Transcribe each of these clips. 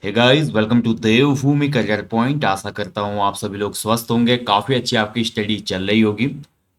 Hey guys, welcome to Devbhoomi career point. आशा करता हूँ आप सभी लोग स्वस्थ होंगे, काफ़ी अच्छी आपकी स्टडी चल रही होगी।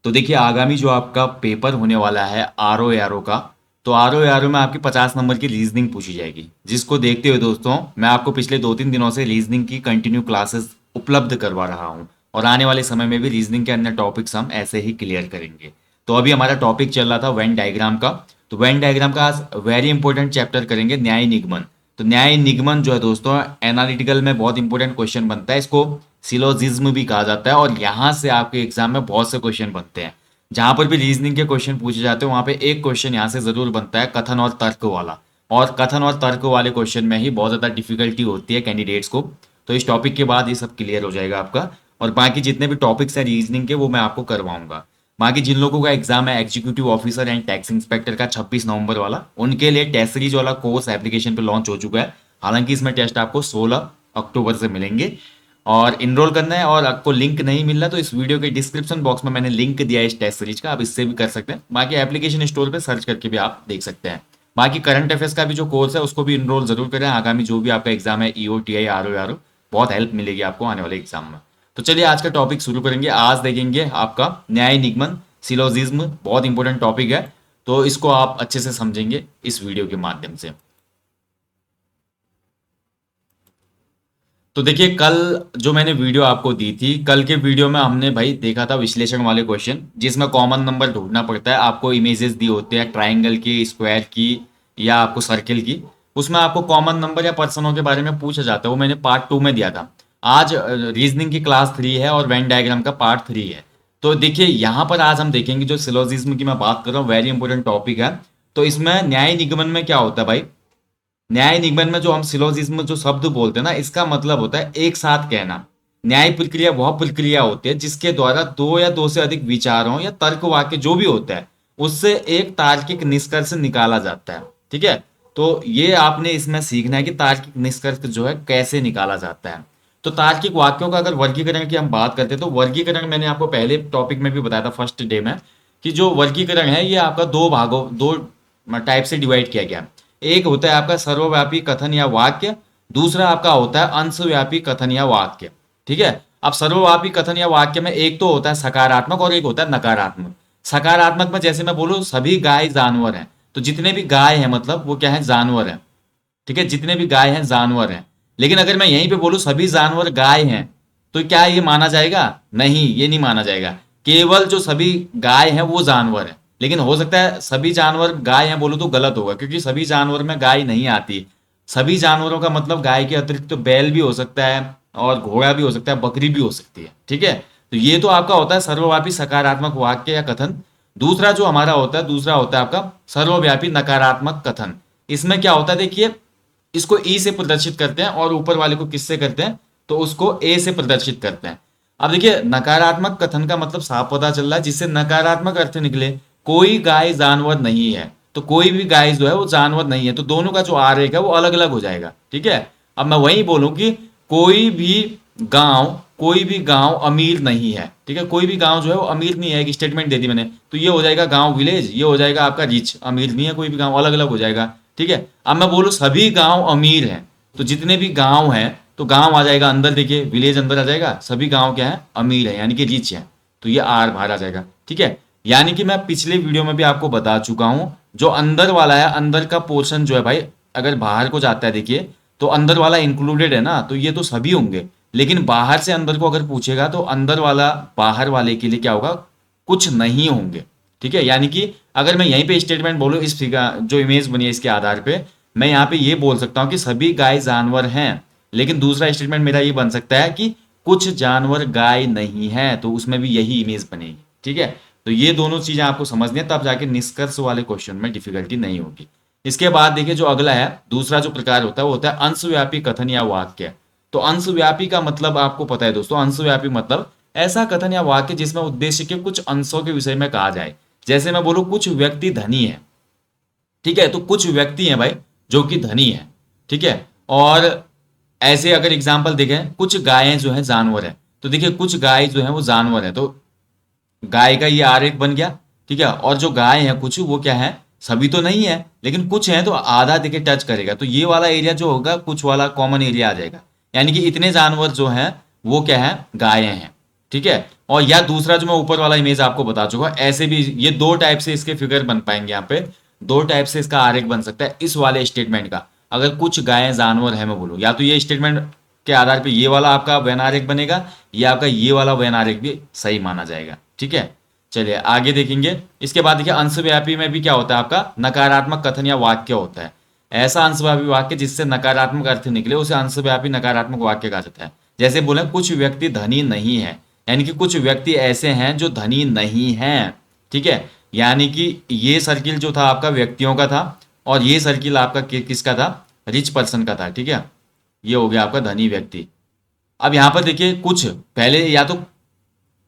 तो देखिए, आगामी जो आपका पेपर होने वाला है आर ओ का, तो आर ओ में आपकी 50 नंबर की रीजनिंग पूछी जाएगी, जिसको देखते हुए दोस्तों मैं आपको पिछले 2-3 दिनों से रीजनिंग की कंटिन्यू क्लासेस उपलब्ध करवा रहा हूँ, और आने वाले समय में भी रीजनिंग के अन्य टॉपिक्स हम ऐसे ही क्लियर करेंगे। तो अभी हमारा टॉपिक चल रहा था वेन डायग्राम का। तो वेन डायग्राम का आज वेरी इंपॉर्टेंट चैप्टर करेंगे, न्याय निगमन। तो न्याय निगमन जो है दोस्तों, एनालिटिकल में बहुत इंपॉर्टेंट क्वेश्चन बनता है। इसको सिलोजिज्म भी कहा जाता है, और यहाँ से आपके एग्जाम में बहुत से क्वेश्चन बनते हैं। जहाँ पर भी रीजनिंग के क्वेश्चन पूछे जाते हैं, वहाँ पे एक क्वेश्चन यहाँ से जरूर बनता है, कथन और तर्क वाला। और कथन और तर्क वाले क्वेश्चन में ही बहुत ज़्यादा डिफिकल्टी होती है कैंडिडेट्स को। तो इस टॉपिक के बाद ये सब क्लियर हो जाएगा आपका, और बाकी जितने भी टॉपिक्स हैं रीजनिंग के वो मैं आपको करवाऊंगा। बाकी जिन लोगों का एग्जाम है executive officer and tax inspector का 26 नवंबर वाला, उनके लिए टेस्ट सीरीज वाला कोर्स एप्लीकेशन पे लॉन्च हो चुका है। हालांकि इसमें टेस्ट आपको 16 अक्टूबर से मिलेंगे, और इनरोल करना है। और आपको लिंक नहीं मिल रहा तो इस वीडियो के डिस्क्रिप्शन बॉक्स में मैंने लिंक दिया है इस टेस्ट सीरीज का, आप इससे भी कर सकते हैं। बाकी एप्लीकेशन स्टोर पे सर्च करके भी आप देख सकते हैं। बाकी करंट अफेयर्स का भी जो कोर्स है उसको भी इनरोल जरूर करें। आगामी जो भी आपका एग्जाम है EOTI RO बहुत हेल्प मिलेगी आपको आने वाले एग्जाम में। तो चलिए आज का टॉपिक शुरू करेंगे। आज देखेंगे आपका न्याय निगमन, सिलोजिज्म, बहुत इंपॉर्टेंट टॉपिक है। तो इसको आप अच्छे से समझेंगे इस वीडियो के माध्यम से। तो देखिए, कल जो मैंने वीडियो आपको दी थी, कल के वीडियो में हमने भाई देखा था विश्लेषण वाले क्वेश्चन, जिसमें कॉमन नंबर ढूंढना पड़ता है। आपको इमेजेस दी होते हैं ट्राइंगल की, स्क्वायर की, या आपको सर्किल की। उसमें आपको कॉमन नंबर या पर्सनों के बारे में पूछा जाता है। वो मैंने पार्ट 2 में दिया था। आज रीजनिंग की क्लास 3 है और वेन डायग्राम का पार्ट 3 है। तो देखिए, यहाँ पर आज हम देखेंगे जो सिलोजिज्म की मैं बात कर रहा हूँ, वेरी इंपॉर्टेंट टॉपिक है। तो इसमें न्याय निगमन में क्या होता है भाई, न्याय निगमन में जो हम सिलोजिज्म जो शब्द बोलते हैं ना, इसका मतलब होता है एक साथ कहना। न्याय प्रक्रिया वह प्रक्रिया होती है जिसके द्वारा दो या दो से अधिक विचारों या तर्क वाक्य जो भी होता है उससे एक तार्किक निष्कर्ष निकाला जाता है। ठीक है, तो ये आपने इसमें सीखना है कि तार्किक निष्कर्ष जो है कैसे निकाला जाता है। तो तार्किक वाक्यों का अगर वर्गीकरण की हम बात करते हैं, तो वर्गीकरण मैंने आपको पहले टॉपिक में भी बताया था फर्स्ट डे में, कि जो वर्गीकरण है ये आपका दो टाइप से डिवाइड किया गया है। एक होता है आपका सर्वव्यापी कथन या वाक्य, दूसरा आपका होता है अंशव्यापी कथन या वाक्य। ठीक है, अब सर्वव्यापी कथन या वाक्य में एक तो होता है सकारात्मक और एक होता है नकारात्मक। सकारात्मक में जैसे मैं बोलूं सभी गाय जानवर हैं, तो जितने भी गाय हैं मतलब वो क्या है, जानवर हैं। ठीक है, जितने भी गाय हैं जानवर हैं। लेकिन अगर मैं यहीं पे बोलूं सभी जानवर गाय हैं, तो क्या ये माना जाएगा? नहीं, ये नहीं माना जाएगा। केवल जो सभी गाय हैं वो जानवर है। लेकिन हो सकता है सभी जानवर गाय हैं बोलो तो गलत होगा, क्योंकि सभी जानवर में गाय नहीं आती। सभी जानवरों का मतलब गाय के अतिरिक्त तो बैल भी हो सकता है, और घोड़ा भी हो सकता है, बकरी भी हो सकती है। ठीक है, तो ये तो आपका होता है सर्वव्यापी सकारात्मक वाक्य या कथन। दूसरा जो हमारा होता है, दूसरा होता है आपका सर्वव्यापी नकारात्मक कथन। इसमें क्या होता है देखिए, इसको ई से प्रदर्शित करते हैं और ऊपर वाले को किससे करते हैं, तो उसको ए से प्रदर्शित करते हैं। अब देखिए, नकारात्मक कथन का मतलब साफ पता चल रहा है, जिससे नकारात्मक अर्थ निकले कोई गाय जानवर नहीं है, तो कोई भी गाय जो है वो जानवर नहीं है, तो दोनों का जो आरेख है वो अलग अलग हो जाएगा। ठीक है, अब मैं वही बोलूं कि कोई भी गांव अमीर नहीं है। ठीक है, कोई भी गांव जो है वो अमीर नहीं है, एक स्टेटमेंट दे दी मैंने, तो ये हो जाएगा गांव विलेज, ये हो जाएगा आपका रिच। अमीर नहीं है कोई भी गांव, अलग अलग हो जाएगा। ठीक है, अब मैं बोलूँ सभी गांव अमीर हैं, तो जितने भी गांव हैं तो गांव आ जाएगा अंदर, देखिए विलेज अंदर आ जाएगा, सभी गांव क्या है, अमीर है यानी कि रिच है, तो ये आर बाहर आ जाएगा। ठीक है, यानी कि मैं पिछले वीडियो में भी आपको बता चुका हूं, जो अंदर वाला है, अंदर का पोर्शन जो है भाई, अगर बाहर को जाता है देखिए, तो अंदर वाला इंक्लूडेड है ना, तो ये तो सभी होंगे। लेकिन बाहर से अंदर को अगर पूछेगा तो अंदर वाला बाहर वाले के लिए क्या होगा, कुछ नहीं होंगे। ठीक है, यानी कि अगर मैं यहीं पे स्टेटमेंट बोलूँ, इस फिगर जो इमेज बनी है इसके आधार पे, मैं यहाँ पे ये बोल सकता हूँ कि सभी गाय जानवर हैं। लेकिन दूसरा स्टेटमेंट मेरा ये बन सकता है कि कुछ जानवर गाय नहीं है, तो उसमें भी यही इमेज बनेगी। ठीक है, तो ये दोनों चीजें आपको समझनी है, तब जाके निष्कर्ष वाले क्वेश्चन में डिफिकल्टी नहीं होगी। इसके बाद देखिए, जो अगला है, दूसरा जो प्रकार होता है वो होता है अंशव्यापी कथन या वाक्य। तो अंशव्यापी का मतलब आपको पता है दोस्तों, अंशव्यापी मतलब ऐसा कथन या वाक्य जिसमें उद्देश्य के कुछ अंशों के विषय में कहा जाए। जैसे मैं बोलूं कुछ व्यक्ति धनी है। ठीक है, तो कुछ व्यक्ति हैं भाई जो कि धनी है। ठीक है, और ऐसे अगर एग्जाम्पल देखें, कुछ गायें जो है जानवर है, तो देखिए कुछ गाय जो है वो जानवर है, तो गाय का ये आरेख बन गया। ठीक है, और जो गाय है कुछ वो क्या है, सभी तो नहीं है, लेकिन कुछ है तो आधा देखिए टच करेगा, तो ये वाला एरिया जो होगा कुछ वाला कॉमन एरिया आ जाएगा। यानी कि इतने जानवर जो हैं वो क्या है, गायें हैं। ठीक है। और या दूसरा जो मैं ऊपर वाला इमेज आपको बता चुका हूं, ऐसे भी ये दो टाइप से इसके फिगर बन पाएंगे। यहाँ पे दो टाइप से इसका आरेख बन सकता है इस वाले स्टेटमेंट का। अगर कुछ गायें जानवर है मैं बोलूँ, या तो ये स्टेटमेंट के आधार पे ये वाला आपका वैन आरेख बनेगा, या आपका ये वाला वैन आरेख भी सही माना जाएगा। ठीक है। चलिए आगे देखेंगे। इसके बाद देखिए अंशव्यापी में भी क्या होता है, आपका नकारात्मक कथन या वाक्य होता है। ऐसा अंशव्यापी वाक्य जिससे नकारात्मक अर्थ निकले उसे अंशव्यापी नकारात्मक वाक्य कहा जाता है। जैसे बोले कुछ व्यक्ति धनी नहीं है, यानी कि कुछ व्यक्ति ऐसे हैं जो धनी नहीं हैं। ठीक है। यानी कि ये सर्किल जो था आपका व्यक्तियों का था, और ये सर्किल आपका किसका था, रिच पर्सन का था। ठीक है। ये हो गया आपका धनी व्यक्ति। अब यहाँ पर देखिए कुछ पहले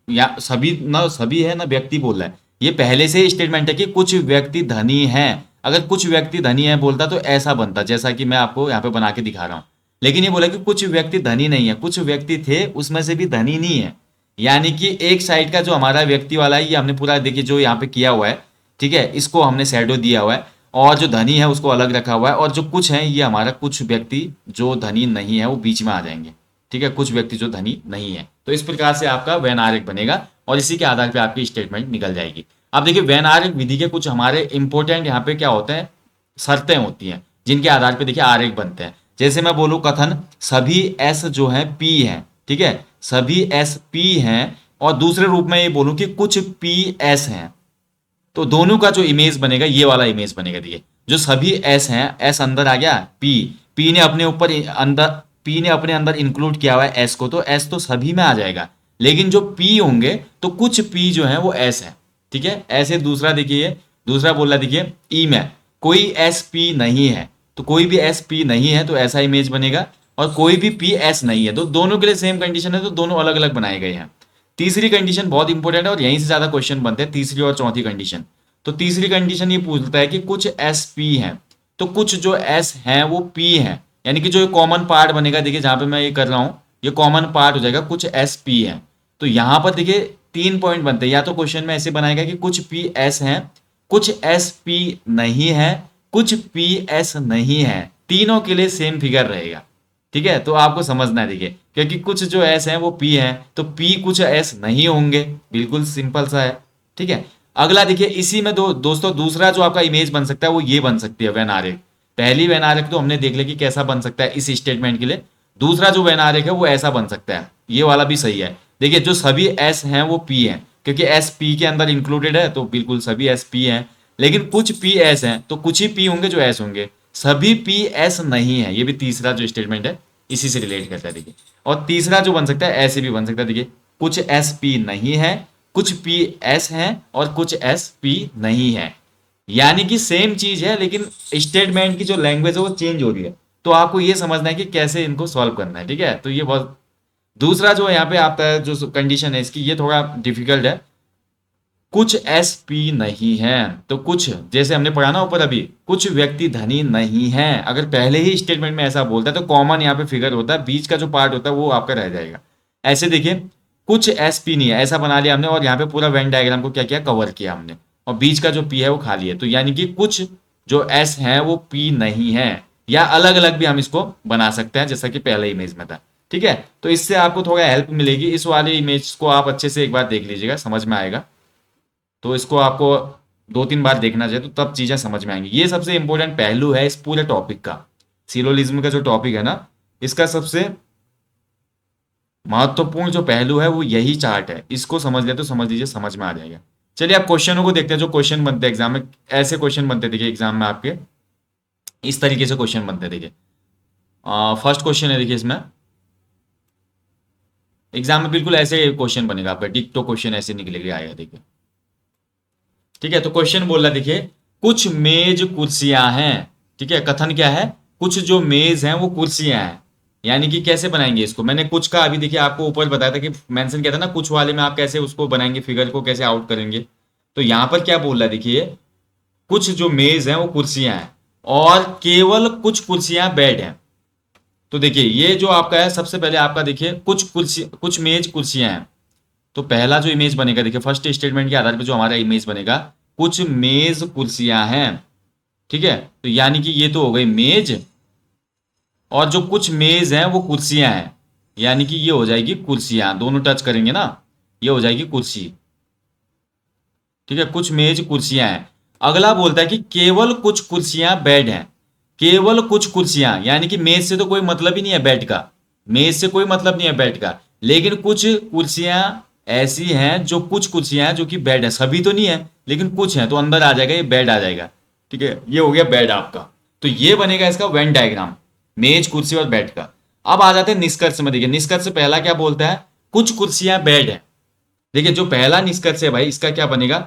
या सभी ना सभी है ना व्यक्ति बोल रहा है, ये पहले से ही स्टेटमेंट है कि कुछ व्यक्ति धनी हैं। अगर कुछ व्यक्ति धनी है बोलता तो ऐसा बनता जैसा कि मैं आपको यहाँ पे बना के दिखा रहा हूँ। लेकिन ये बोला कि कुछ व्यक्ति धनी नहीं है, कुछ व्यक्ति थे उसमें से भी धनी नहीं है। यानी कि एक साइड का जो हमारा व्यक्ति वाला है ये हमने पूरा देखिए जो यहाँ पे किया हुआ है। ठीक है। इसको हमने शैडो दिया हुआ है, और जो धनी है उसको अलग रखा हुआ है, और जो कुछ है ये हमारा कुछ व्यक्ति जो धनी नहीं है वो बीच में आ जाएंगे। ठीक है। कुछ व्यक्ति जो धनी नहीं है, तो इस प्रकार से आपका वैन आरेख बनेगा, और इसी के आधार पे आपकी स्टेटमेंट निकल जाएगी। अब देखिए वैन आरेख विधि के कुछ हमारे इंपॉर्टेंट यहाँ पे क्या होते हैं, शर्तें होती हैं जिनके आधार पे देखिए आरेख बनते हैं। जैसे मैं बोलूँ कथन सभी एस जो है पी है। ठीक है। सभी एस पी हैं, और दूसरे रूप में ये बोलूँ कि कुछ पी एस हैं, तो दोनों का जो इमेज बनेगा ये वाला इमेज बनेगा। देखिए जो सभी एस हैं, एस अंदर आ गया, पी ने अपने ऊपर अंदर, पी ने अपने अंदर इंक्लूड किया हुआ है एस को, तो एस तो सभी में आ जाएगा। लेकिन जो पी होंगे तो कुछ पी जो है वो एस है। ठीक है। ऐसे दूसरा देखिए, दूसरा बोल रहा देखिए ई में कोई एस पी नहीं है, तो कोई भी एस पी नहीं है तो ऐसा इमेज बनेगा, और कोई भी पी एस नहीं है, तो दोनों के लिए सेम कंडीशन है, तो दोनों अलग अलग बनाए गए हैं। तीसरी कंडीशन बहुत इंपॉर्टेंट है, और यहीं से ज्यादा क्वेश्चन बनते हैं, तीसरी और चौथी कंडीशन। तो तीसरी कंडीशन ये पूछता है कि कुछ एस पी हैं, तो कुछ जो एस हैं वो पी हैं, यानी कि जो कॉमन पार्ट बनेगा, देखिए जहां पे मैं ये कर रहा हूं ये कॉमन पार्ट हो जाएगा, कुछ एस पी है। तो यहां पर देखिए 3 पॉइंट बनते हैं, या तो क्वेश्चन में ऐसे बनाएगा कि कुछ पी एस हैं, कुछ एस पी नहीं है, कुछ पी एस नहीं है, तीनों के लिए सेम फिगर रहेगा। ठीक है। तो आपको समझना है देखिए, क्योंकि कुछ जो एस हैं वो पी हैं, तो पी कुछ एस नहीं होंगे, बिल्कुल सिंपल सा है। ठीक है। अगला देखिए इसी में दोस्तों दूसरा जो आपका इमेज बन सकता है वो ये बन सकती है वैन आरेख। पहली वैन आरेख तो हमने देख लिया कि कैसा बन सकता है इस स्टेटमेंट के लिए। दूसरा जो वैन आरेख है वो ऐसा बन सकता है, ये वाला भी सही है। देखिए जो सभी एस हैं वो पी हैं, क्योंकि एस पी के अंदर इंक्लूडेड है, तो बिल्कुल सभी एस पी हैं। लेकिन कुछ पी एस हैं, तो कुछ ही पी होंगे जो एस होंगे, सभी पी एस नहीं है। ये भी तीसरा जो स्टेटमेंट है इसी से रिलेट करता है देखिए। और तीसरा जो बन सकता है ऐसे भी बन सकता है, देखिए कुछ एस पी नहीं है, कुछ पी एस है, और कुछ एस पी नहीं है। यानी कि सेम चीज है, लेकिन स्टेटमेंट की जो लैंग्वेज है वो चेंज हो रही है। तो आपको ये समझना है कि कैसे इनको सॉल्व करना है। ठीक है। तो ये बहुत, दूसरा जो यहाँ पे आता है जो कंडीशन है इसकी, ये थोड़ा डिफिकल्ट है। कुछ एस पी नहीं है, तो कुछ जैसे हमने पढ़ा ना ऊपर अभी, कुछ व्यक्ति धनी नहीं है, अगर पहले ही स्टेटमेंट में ऐसा बोलता है तो कॉमन यहाँ पे फिगर होता है, बीच का जो पार्ट होता है वो आपका रह जाएगा। ऐसे देखिए कुछ एस पी नहीं है, ऐसा बना लिया हमने, और यहाँ पे पूरा वेन डायग्राम को क्या किया, कवर किया हमने, और बीच का जो पी है वो खाली है। तो यानी कि कुछ जो एस है वो पी नहीं है, या अलग अलग भी हम इसको बना सकते हैं जैसा कि पहले इमेज में था। ठीक है। तो इससे आपको थोड़ा हेल्प मिलेगी, इस वाले इमेज को आप अच्छे से एक बार देख लीजिएगा, समझ में आएगा। तो इसको आपको 2-3 बार देखना चाहिए, तो तब चीजें समझ में आएंगी। ये सबसे इंपॉर्टेंट पहलू है इस पूरे टॉपिक का, सिलोजिज्म का जो टॉपिक है ना, इसका सबसे महत्वपूर्ण जो पहलू है वो यही चार्ट है। इसको समझ ले तो समझ लीजिए, समझ में आ जाएगा। चलिए आप क्वेश्चनों को देखते हैं, जो क्वेश्चन बनते हैं एग्जाम में, ऐसे क्वेश्चन बनते देखिए एग्जाम में आपके, इस तरीके से क्वेश्चन बनते देखिए। फर्स्ट क्वेश्चन है देखिए, इसमें एग्जाम में बिल्कुल ऐसे क्वेश्चन बनेगा आपका, डिक्टो क्वेश्चन ऐसे निकले के आएगा देखिए। ठीक है। तो क्वेश्चन बोल रहा देखिए कुछ मेज कुर्सियां हैं। ठीक है। कथन क्या है, कुछ जो मेज हैं वो कुर्सियां हैं। यानी कि कैसे बनाएंगे इसको, मैंने कुछ का अभी देखिए आपको ऊपर बताया था कि मेंशन किया था ना, कुछ वाले में आप कैसे उसको बनाएंगे, फिगर को कैसे आउट करेंगे। तो यहां पर क्या बोल रहा है देखिए, कुछ जो मेज हैं वो कुर्सियां हैं, और केवल कुछ कुर्सियां बेड हैं। तो देखिए ये जो आपका है, सबसे पहले आपका देखिए कुछ मेज कुर्सियां हैं। तो पहला जो इमेज बनेगा देखिए, फर्स्ट स्टेटमेंट के आधार पर जो हमारा इमेज बनेगा, कुछ मेज कुर्सियां हैं। ठीक है, तो यानी कि ये तो हो गई मेज, और जो कुछ मेज हैं वो कुर्सियां हैं, यानी कि ये हो जाएगी कुर्सियां, दोनों टच करेंगे ना, ये हो जाएगी कुर्सी। ठीक है, कुछ मेज कुर्सियां हैं। अगला बोलता है कि केवल कुछ कुर्सियां बेड हैं। केवल कुछ कुर्सियां, यानी कि मेज से तो कोई मतलब ही नहीं है बेड का, मेज से कोई मतलब नहीं है बेड का, लेकिन कुछ कुर्सियां ऐसी हैं, जो कुछ कुर्सियां हैं जो कि बेड है, सभी तो नहीं है लेकिन कुछ हैं, तो अंदर आ जाएगा, ये बेड आ जाएगा। ठीक है, ये हो गया बेड आपका। तो ये बनेगा इसका वेन डायग्राम, मेज कुर्सी और बेड का। अब आ जाते हैं निष्कर्ष में। देखिए निष्कर्ष पहला क्या बोलता है, कुछ कुर्सियां बेड है। देखिए जो पहला निष्कर्ष है भाई, इसका क्या बनेगा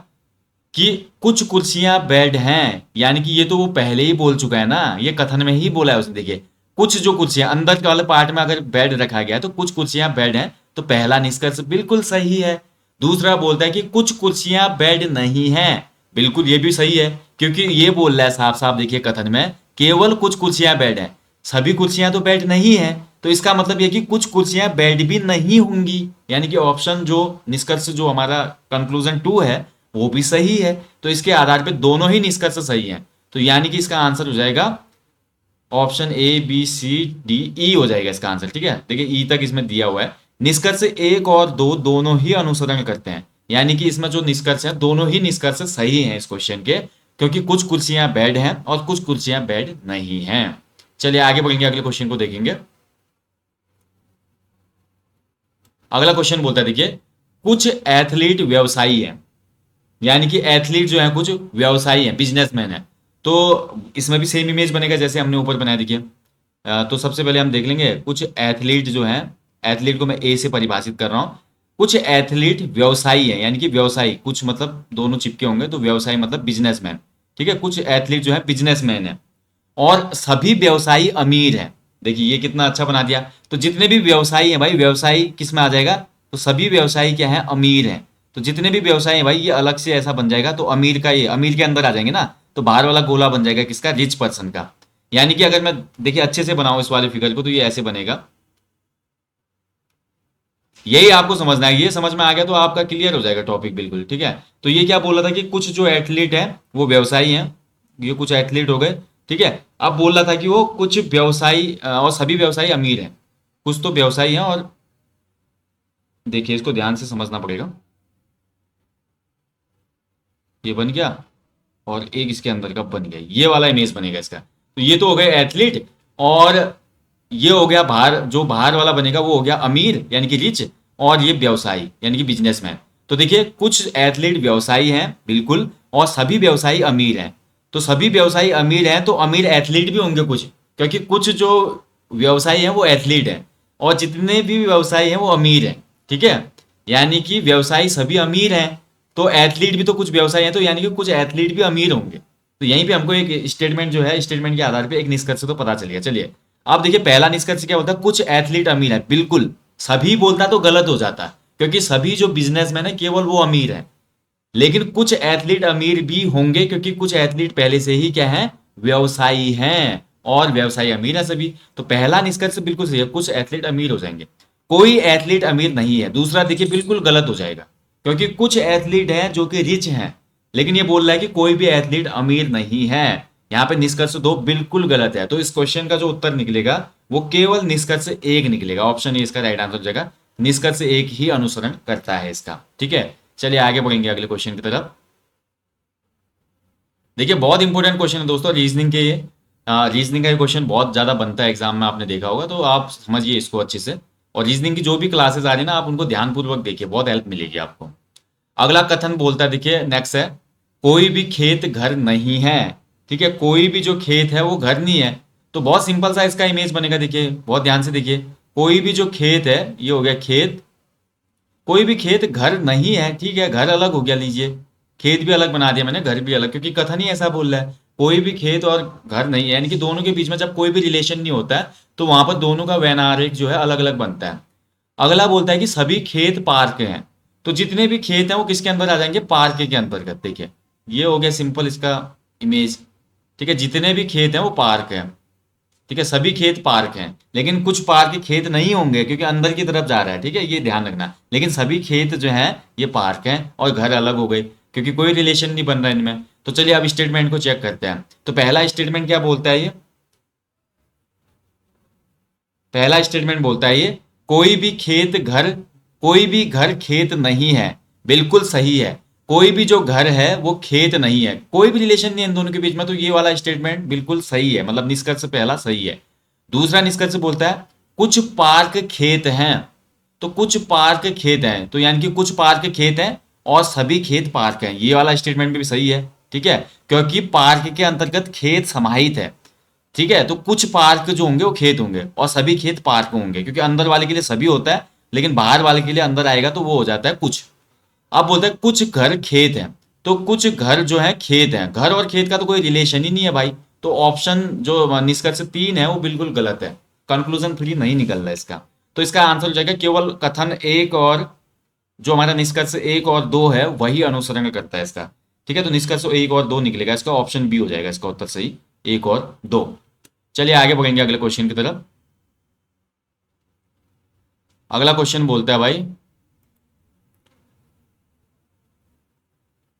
कि कुछ कुर्सियां बेड हैं, यानी कि ये तो वो पहले ही बोल चुका है ना, ये कथन में ही बोला है उसने। देखिए कुछ जो कुर्सियां अंदर के वाले पार्ट में अगर बेड रखा गया है तो कुछ कुर्सियां बेड हैं, तो पहला निष्कर्ष बिल्कुल सही है। दूसरा बोलता है कि कुछ कुर्सियां बेड नहीं हैं, बिल्कुल ये भी सही है, क्योंकि ये बोल रहा है साफ साफ, देखिए कथन में केवल कुछ कुर्सियां बेड हैं, सभी कुर्सियां तो बेड नहीं है, तो इसका मतलब ये कि कुछ कुर्सियां बेड भी नहीं होंगी, यानी कि ऑप्शन जो निष्कर्ष जो हमारा कंक्लूजन 2 है वो भी सही है। तो इसके आधार पे दोनों ही निष्कर्ष सही हैं, तो यानी कि इसका आंसर हो जाएगा option A B C D E हो जाएगा इसका आंसर। ठीक है, देखिए ई तक इसमें दिया हुआ है। निष्कर्ष एक और दो दोनों ही अनुसरण करते हैं, यानी कि इसमें जो निष्कर्ष है दोनों ही निष्कर्ष सही हैं इस क्वेश्चन के, क्योंकि कुछ कुर्सियां बेड हैं और कुछ कुर्सियां बेड नहीं हैं। चलिए आगे बढ़ेंगे, अगले क्वेश्चन को देखेंगे। अगला क्वेश्चन बोलता है, देखिए कुछ एथलीट व्यवसायी हैं, यानी कि एथलीट जो है कुछ व्यवसायी है, बिजनेसमैन है। तो इसमें भी सेम इमेज बनेगा जैसे हमने ऊपर बनाया। देखिए तो सबसे पहले हम देख लेंगे कुछ एथलीट जो है, एथलीट को मैं ए से परिभाषित कर रहा हूँ। कुछ एथलीट व्यवसायी है, यानी कि व्यवसायी, कुछ मतलब दोनों चिपके होंगे, तो व्यवसायी मतलब बिजनेसमैन। ठीक है, कुछ एथलीट जो है बिजनेसमैन है, और सभी व्यवसायी अमीर हैं। देखिए ये कितना अच्छा बना दिया, तो जितने भी व्यवसायी हैं भाई, व्यवसायी किस में आ जाएगा, तो सभी व्यवसायी क्या है, अमीर हैं। तो जितने भी व्यवसायी हैं भाई, ये अलग से ऐसा बन जाएगा, तो अमीर का, ये अमीर के अंदर आ जाएंगे ना, तो बाहर वाला गोला बन जाएगा किसका, रिच पर्सन का। यानी कि अगर मैं देखिए अच्छे से बनाऊं इस वाले फिगर को, तो ये ऐसे बनेगा। यही आपको समझना है, ये समझ में आ गया तो आपका क्लियर हो जाएगा टॉपिक बिल्कुल। ठीक है, तो ये क्या बोल रहा था कि कुछ जो एथलीट हैं वो व्यवसायी हैं, ये कुछ एथलीट हो गए। ठीक है, अब बोल रहा था कि वो कुछ व्यवसायी और सभी व्यवसायी अमीर हैं, कुछ तो व्यवसायी हैं, और देखिए इसको ध्यान से समझना पड़ेगा। ये बन गया, और एक इसके अंदर का बन गया, ये वाला इमेज बनेगा इसका। तो ये तो हो गए एथलीट, और ये हो गया बाहर, जो बाहर वाला बनेगा वो हो गया अमीर यानी कि रिच, और ये व्यवसायी यानी कि बिजनेसमैन। तो देखिए कुछ एथलीट व्यवसायी हैं बिल्कुल, और सभी व्यवसायी अमीर हैं। तो सभी व्यवसायी अमीर हैं, तो अमीर एथलीट भी होंगे कुछ, क्योंकि कुछ जो व्यवसायी हैं वो एथलीट हैं, और जितने भी व्यवसायी हैं वो अमीर हैं। ठीक है, यानी कि व्यवसायी सभी अमीर हैं, तो एथलीट भी तो कुछ व्यवसायी हैं, तो यानी कि कुछ एथलीट भी अमीर होंगे। तो यहीं पे हमको एक स्टेटमेंट जो है, स्टेटमेंट के आधार पे एक निष्कर्ष तो पता चल गया। चलिए आप देखिए पहला निष्कर्ष क्या होता है, कुछ एथलीट अमीर है, बिल्कुल सभी बोलता तो गलत हो जाता, क्योंकि सभी जो बिजनेसमैन है केवल वो अमीर है, लेकिन कुछ एथलीट अमीर भी होंगे, क्योंकि कुछ एथलीट पहले से ही क्या है, व्यवसायी हैं, और व्यवसायी अमीर है सभी। तो पहला निष्कर्ष बिल्कुल सही है, कुछ एथलीट अमीर हो जाएंगे, कोई एथलीट अमीर नहीं है। दूसरा देखिए बिल्कुल गलत हो जाएगा, क्योंकि कुछ एथलीट हैं जो कि रिच हैं, लेकिन ये बोल रहा है कि कोई भी एथलीट अमीर नहीं है। यहाँ पे निष्कर्ष दो बिल्कुल गलत है, तो इस क्वेश्चन का जो उत्तर निकलेगा वो केवल निष्कर्ष एक निकलेगा, ऑप्शन ए इसका राइट आंसर हो जाएगा। निष्कर्ष एक ही अनुसरण करता है इसका। ठीक है, चलिए आगे बढ़ेंगे अगले क्वेश्चन की तरफ। देखिए बहुत इंपॉर्टेंट क्वेश्चन है दोस्तों, रीजनिंग के ये, रीजनिंग का ये क्वेश्चन बहुत ज्यादा बनता है एग्जाम में, आपने देखा होगा, तो आप समझिए इसको अच्छे से। और रीजनिंग की जो भी क्लासेस आ रही है ना, आप उनको ध्यानपूर्वक देखिए, बहुत हेल्प मिलेगी आपको। अगला कथन बोलता है, देखिए नेक्स्ट है, कोई भी खेत घर नहीं है। ठीक है, कोई भी जो खेत है वो घर नहीं है। तो बहुत सिंपल सा इसका इमेज बनेगा, देखिए बहुत ध्यान से देखिए, कोई भी जो खेत है, ये हो गया खेत, कोई भी खेत घर नहीं है। ठीक है, घर अलग हो गया, लीजिए खेत भी अलग बना दिया मैंने, घर भी अलग, क्योंकि कथन ही ऐसा बोल रहा है, कोई भी खेत और घर नहीं है, यानी कि दोनों के बीच में जब कोई भी रिलेशन नहीं होता है, तो वहां पर दोनों का वैनारिक जो है अलग अलग बनता है। अगला बोलता है कि सभी खेत पार्क हैं, तो जितने भी खेत हैं वो किसके अंदर आ जाएंगे, पार्क के अंतर्गत। देखिए ये हो गया सिंपल इसका इमेज। ठीक है, जितने भी खेत हैं वो पार्क हैं। ठीक है, सभी खेत पार्क हैं, लेकिन कुछ पार्क खेत नहीं होंगे क्योंकि अंदर की तरफ जा रहा है। ठीक है, ये ध्यान रखना, लेकिन सभी खेत जो हैं ये पार्क हैं, और घर अलग हो गए। क्योंकि कोई रिलेशन नहीं बन रहा है इनमें। तो चलिए अब स्टेटमेंट को चेक करते हैं। तो पहला स्टेटमेंट क्या बोलता है ये, पहला स्टेटमेंट बोलता है ये, कोई भी खेत घर, कोई भी घर खेत नहीं है। बिल्कुल सही है, कोई भी जो घर है वो खेत नहीं है, कोई भी रिलेशन नहीं है इन दोनों के बीच में। तो ये वाला स्टेटमेंट बिल्कुल सही है, मतलब निष्कर्ष पहला सही है। दूसरा निष्कर्ष बोलता है कुछ पार्क खेत हैं। तो कुछ पार्क खेत हैं, तो यानी कि कुछ पार्क खेत हैं और सभी खेत पार्क हैं, ये वाला स्टेटमेंट भी सही है। ठीक है, क्योंकि पार्क के अंतर्गत खेत समाहित है। ठीक है, तो कुछ पार्क जो होंगे वो खेत होंगे और सभी खेत पार्क होंगे, क्योंकि अंदर वाले के लिए सभी होता है लेकिन बाहर वाले के लिए अंदर आएगा तो वो हो जाता है कुछ। अब बोलते हैं कुछ घर खेत हैं, तो कुछ घर जो है खेत हैं, घर और खेत का तो कोई रिलेशन ही नहीं है भाई। तो ऑप्शन जो निष्कर्ष 3 है वो बिल्कुल गलत है, कंक्लूजन 3 नहीं निकल रहा है इसका। तो इसका आंसर हो जाएगा केवल कथन 1 और जो हमारा निष्कर्ष 1 और 2 है वही अनुसरण करता है इसका। ठीक है, तो निष्कर्ष 1 और 2 निकलेगा, इसका ऑप्शन बी हो जाएगा इसका उत्तर सही, 1 और 2। चलिए आगे बढ़ेंगे अगले क्वेश्चन की तरफ। अगला क्वेश्चन बोलता है भाई,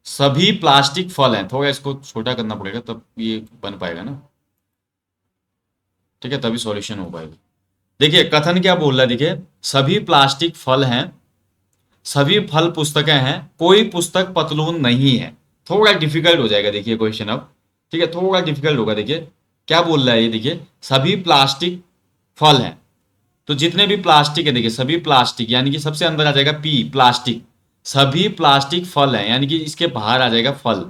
सभी प्लास्टिक फल हैं, थोड़ा इसको छोटा करना पड़ेगा तब ये बन पाएगा ना। ठीक है, तभी सॉल्यूशन हो पाएगा। देखिए कथन क्या बोल रहा है, देखिए सभी प्लास्टिक फल हैं, सभी फल पुस्तकें हैं, कोई पुस्तक पतलून नहीं है। थोड़ा डिफिकल्ट हो जाएगा देखिए क्वेश्चन अब। ठीक है, थोड़ा डिफिकल्ट होगा। देखिए क्या बोल रहा है ये, देखिए सभी प्लास्टिक फल हैं, तो जितने भी प्लास्टिक है देखिए सभी प्लास्टिक, यानी कि सबसे अंदर आ जाएगा पी प्लास्टिक, सभी प्लास्टिक फल हैं, यानी कि इसके बाहर आ जाएगा फल,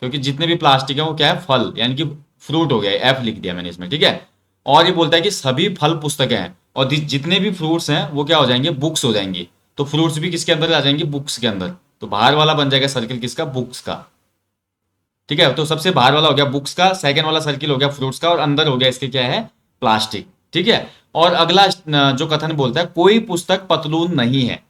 क्योंकि जितने भी प्लास्टिक है वो क्या है, फल, यानी कि फ्रूट हो गया, एफ लिख दिया मैंने इसमें। ठीक है, और ये बोलता है कि सभी फल पुस्तकें हैं और जितने भी फ्रूट्स हैं वो क्या हो जाएंगे, बुक्स हो जाएंगी। तो फ्रूट्स भी किसके अंदर आ जाएंगे, बुक्स के अंदर। तो बाहर वाला बन जाएगा सर्किल किसका, बुक्स का। ठीक है, तो सबसे बाहर वाला हो गया बुक्स का, सेकंड वाला सर्किल हो गया फ्रूट्स का और अंदर हो गया इसके क्या है, प्लास्टिक। ठीक है, और अगला जो कथन बोलता है कोई पुस्तक पतलून नहीं है,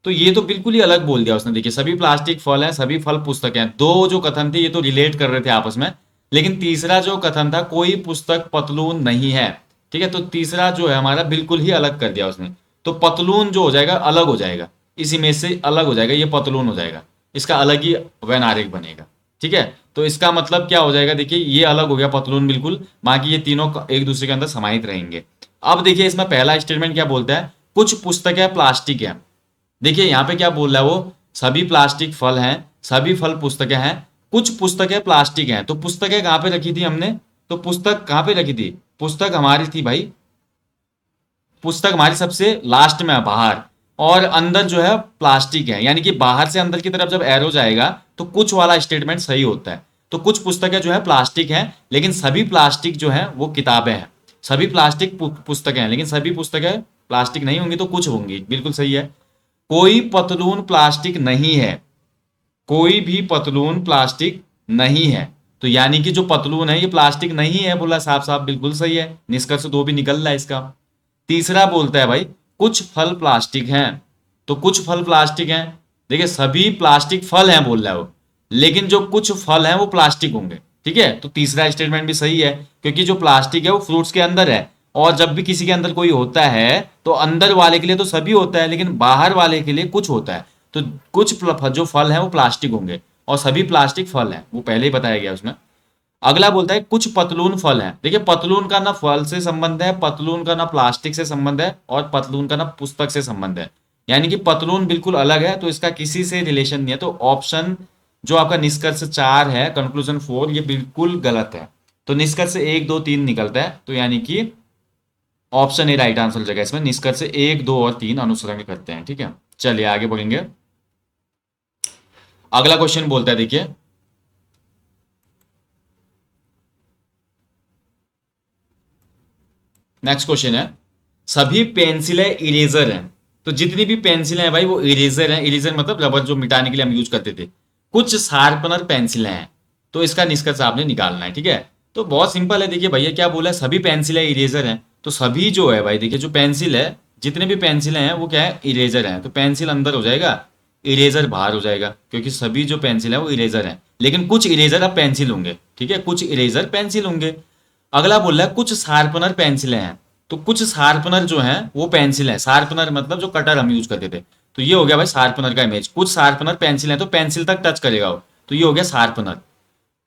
तो ये तो बिल्कुल ही अलग बोल दिया उसने। देखिए सभी प्लास्टिक फल हैं, सभी फल पुस्तक हैं, दो जो कथन थे ये तो रिलेट कर रहे थे आपस में, लेकिन तीसरा जो कथन था कोई पुस्तक पतलून नहीं है। ठीक है, तो तीसरा जो है हमारा बिल्कुल ही अलग कर दिया उसने। तो पतलून जो हो जाएगा अलग हो जाएगा, इस इमेज से अलग हो जाएगा, ये पतलून हो जाएगा, इसका अलग ही वैन बनेगा। ठीक है, तो इसका मतलब क्या हो जाएगा, देखिए ये अलग हो गया पतलून बिल्कुल, बाकी ये तीनों एक दूसरे के अंदर समाहित रहेंगे। अब देखिए इसमें पहला स्टेटमेंट क्या बोलता है, कुछ पुस्तकें प्लास्टिक है। देखिए यहाँ पे क्या बोल रहा है वो, सभी प्लास्टिक फल हैं, सभी फल पुस्तकें हैं, कुछ पुस्तकें प्लास्टिक हैं। तो पुस्तकें कहाँ पे रखी थी हमने, तो पुस्तक कहाँ पे रखी थी, पुस्तक हमारी थी भाई, पुस्तक हमारी सबसे लास्ट में है बाहर, और अंदर जो है प्लास्टिक है, यानी कि बाहर से अंदर की तरफ जब एरो जाएगा तो कुछ वाला स्टेटमेंट सही होता है। तो कुछ पुस्तकें जो है प्लास्टिक हैं, लेकिन सभी प्लास्टिक जो है वो किताबें हैं। सभी प्लास्टिक पुस्तकें हैं लेकिन सभी पुस्तकें प्लास्टिक नहीं होंगी, तो कुछ होंगी, बिल्कुल सही है। कोई पतलून प्लास्टिक नहीं है, कोई भी पतलून प्लास्टिक नहीं है, तो यानी कि जो पतलून है ये प्लास्टिक नहीं है, बोला साफ साफ, बिल्कुल सही है, निष्कर्ष 2 भी निकल रहा है इसका। तीसरा बोलता है भाई कुछ फल प्लास्टिक हैं, तो कुछ फल प्लास्टिक हैं, देखिए सभी प्लास्टिक फल हैं बोल रहा है वो, लेकिन जो कुछ फल हैं वो प्लास्टिक होंगे। ठीक है, तो तीसरा स्टेटमेंट भी सही है, क्योंकि जो प्लास्टिक है वो फ्रूट्स के अंदर है, और जब भी किसी के अंदर कोई होता है तो अंदर वाले के लिए तो सभी होता है लेकिन बाहर वाले के लिए कुछ होता है। तो कुछ जो फल हैं वो प्लास्टिक होंगे और सभी प्लास्टिक फल हैं, वो पहले ही बताया गया उसमें। अगला बोलता है कुछ पतलून फल हैं। देखिए पतलून का ना फल से संबंध है, पतलून का ना प्लास्टिक से संबंध है, और पतलून का ना पुस्तक से संबंध है, यानी कि पतलून बिल्कुल अलग है, तो इसका किसी से रिलेशन नहीं है। तो ऑप्शन जो आपका निष्कर्ष 4 है, कंक्लूजन 4, ये बिल्कुल गलत है। तो निष्कर्ष 1 2 3 निकलता है, तो यानी कि ऑप्शन ए राइट आंसर हो जाएगा इसमें, निष्कर्ष 1 2 और 3 अनुसरण करते हैं। ठीक है, चलिए आगे बढ़ेंगे। अगला क्वेश्चन बोलता है, देखिए नेक्स्ट क्वेश्चन है, सभी पेंसिलें इरेजर हैं, तो जितनी भी पेंसिलें हैं भाई वो इरेजर हैं। इरेजर मतलब रबर जो मिटाने के लिए हम यूज करते थे। कुछ शार्पनर पेंसिलें हैं, तो इसका निष्कर्ष आपने निकालना है। ठीक है, तो बहुत सिंपल है, देखिए भैया क्या बोला है, सभी पेंसिलें इरेजर हैं, तो सभी जो है भाई देखिए जो पेंसिल है, जितने भी पेंसिलें हैं वो क्या है, इरेजर हैं। तो पेंसिल अंदर हो जाएगा, इरेजर बाहर हो जाएगा, क्योंकि सभी जो पेंसिल है वो इरेजर हैं, लेकिन कुछ इरेजर अब पेंसिल होंगे। ठीक है, कुछ इरेजर पेंसिल होंगे। अगला बोल रहा है कुछ शार्पनर पेंसिलें हैं, तो कुछ शार्पनर जो हैं वो पेंसिल है। शार्पनर मतलब जो कटर हम यूज करते थे, तो ये हो गया भाई शार्पनर का इमेज। कुछ शार्पनर पेंसिल है तो पेंसिल तक टच करेगा वो, तो ये हो गया शार्पनर।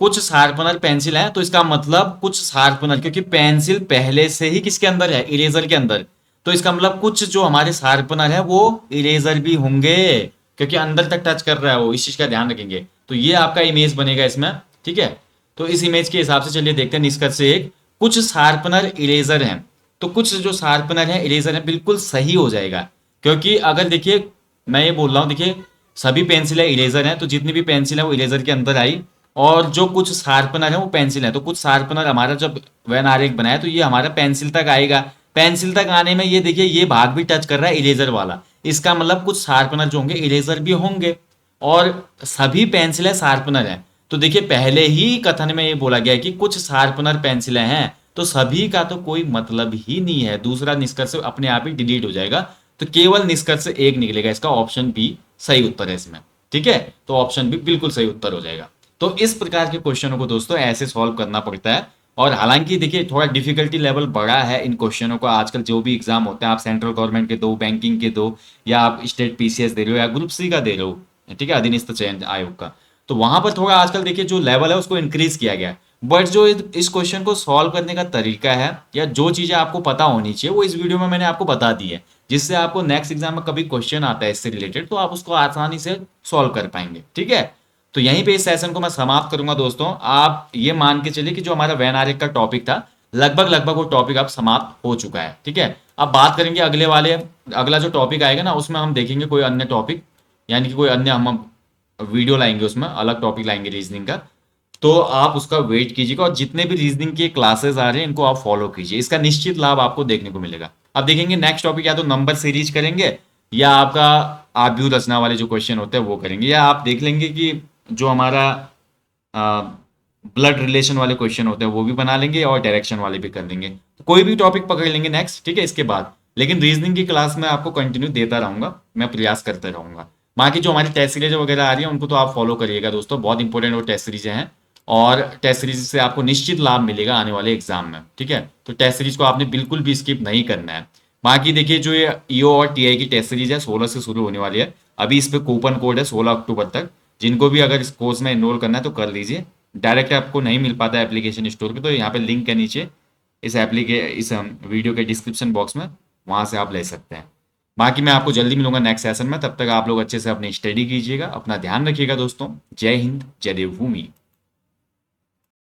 कुछ शार्पनर पेंसिल है तो इसका मतलब कुछ शार्पनर, क्योंकि पेंसिल पहले से ही किसके अंदर है, इरेजर के अंदर। तो इसका मतलब कुछ जो हमारे शार्पनर है वो इरेजर भी होंगे, क्योंकि अंदर तक टच कर रहा है वो, इस चीज का ध्यान रखेंगे। तो ये आपका इमेज बनेगा इसमें, ठीक है। तो इस इमेज के हिसाब से चलिए देखते हैं निष्कर्ष से एक, कुछ शार्पनर इरेजर हैं। तो कुछ जो शार्पनर है इरेजर है, बिल्कुल सही हो जाएगा। क्योंकि अगर देखिए मैं ये बोल रहा हूँ, देखिए सभी पेंसिल है इरेजर है, तो जितनी भी पेंसिल है वो इरेजर के अंदर आई। और जो कुछ शार्पनर है वो पेंसिल है, तो कुछ शार्पनर हमारा जब वेन आरेख बनाया तो ये हमारा पेंसिल तक आएगा। पेंसिल तक आने में ये देखिए ये भाग भी टच कर रहा है इरेजर वाला, इसका मतलब कुछ शार्पनर जो होंगे इरेजर भी होंगे। और सभी पेंसिल है शार्पनर है, तो देखिए पहले ही कथन में ये बोला गया है कि कुछ शार्पनर पेंसिलें हैं, तो सभी का तो कोई मतलब ही नहीं है, दूसरा निष्कर्ष अपने आप ही डिलीट हो जाएगा। तो केवल निष्कर्ष एक निकलेगा, इसका ऑप्शन बी सही उत्तर है इसमें, ठीक है। तो ऑप्शन बी बिल्कुल सही उत्तर हो जाएगा। तो इस प्रकार के क्वेश्चनों को दोस्तों ऐसे सॉल्व करना पड़ता है। और हालांकि देखिए थोड़ा डिफिकल्टी लेवल बढ़ा है इन क्वेश्चनों का, आजकल जो भी एग्जाम होते हैं, आप सेंट्रल गवर्नमेंट के दो, बैंकिंग के दो, या आप स्टेट पीसीएस दे रहे हो, या ग्रुप सी का दे रहे हो, ठीक है, अधीनस्थ चयन आयोग का, तो वहां पर थोड़ा आजकल देखिए जो लेवल है उसको इंक्रीज किया गया है। बट जो इस क्वेश्चन को सॉल्व करने का तरीका है, या जो चीजें आपको पता होनी चाहिए, वो इस वीडियो में मैंने आपको बता दी है, जिससे आपको नेक्स्ट एग्जाम में कभी क्वेश्चन आता है इससे रिलेटेड तो आप उसको आसानी से सॉल्व कर पाएंगे, ठीक है। तो यहीं पे इस सेशन को मैं समाप्त करूंगा दोस्तों। आप ये मान के चलिए कि जो हमारा वैन आरेख का टॉपिक था, लगभग लगभग वो टॉपिक अब समाप्त हो चुका है, ठीक है। अब बात करेंगे अगला जो टॉपिक आएगा ना, उसमें हम देखेंगे कोई अन्य टॉपिक, यानी कि कोई अन्य हम वीडियो लाएंगे, उसमें अलग टॉपिक लाएंगे रीजनिंग का। तो आप उसका वेट कीजिएगा, और जितने भी रीजनिंग के क्लासेस आ रहे हैं इनको आप फॉलो कीजिए, इसका निश्चित लाभ आपको देखने को मिलेगा। अब देखेंगे नेक्स्ट टॉपिक या तो नंबर सीरीज करेंगे, या आपका आव्यूह रचना वाले जो क्वेश्चन होते हैं वो करेंगे, या आप देख लेंगे कि जो हमारा ब्लड रिलेशन वाले क्वेश्चन होते हैं वो भी बना लेंगे, और डायरेक्शन वाले भी कर लेंगे। तो कोई भी टॉपिक पकड़ लेंगे नेक्स्ट, ठीक है, इसके बाद। लेकिन रीजनिंग की क्लास में आपको कंटिन्यू देता रहूंगा, मैं प्रयास करता रहूंगा। बाकी जो हमारी टेस्ट सीरीज वगैरह आ रही है उनको तो आप फॉलो करिएगा दोस्तों, बहुत इंपॉर्टेंट वो टेस्ट सीरीजें हैं, और टेस्ट सीरीज से आपको निश्चित लाभ मिलेगा आने वाले एग्जाम में, ठीक है। तो टेस्ट सीरीज को आपने बिल्कुल भी स्किप नहीं करना है। बाकी देखिए जो ये ईओ और टीआई की टेस्ट सीरीज है 16 से शुरू होने वाली है, अभी इस पे कूपन कोड है 16 अक्टूबर तक, जिनको भी अगर इस कोर्स में एनरोल करना है तो कर लीजिए। डायरेक्ट आपको नहीं मिल पाता है एप्लीकेशन स्टोर पे, तो यहाँ पे लिंक है नीचे इस वीडियो के डिस्क्रिप्शन बॉक्स में, वहाँ से आप ले सकते हैं। बाकी मैं आपको जल्दी मिलूंगा नेक्स्ट सेशन में, तब तक आप लोग अच्छे से अपनी स्टडी कीजिएगा, अपना ध्यान रखिएगा दोस्तों। जय हिंद, जय देवभूमि।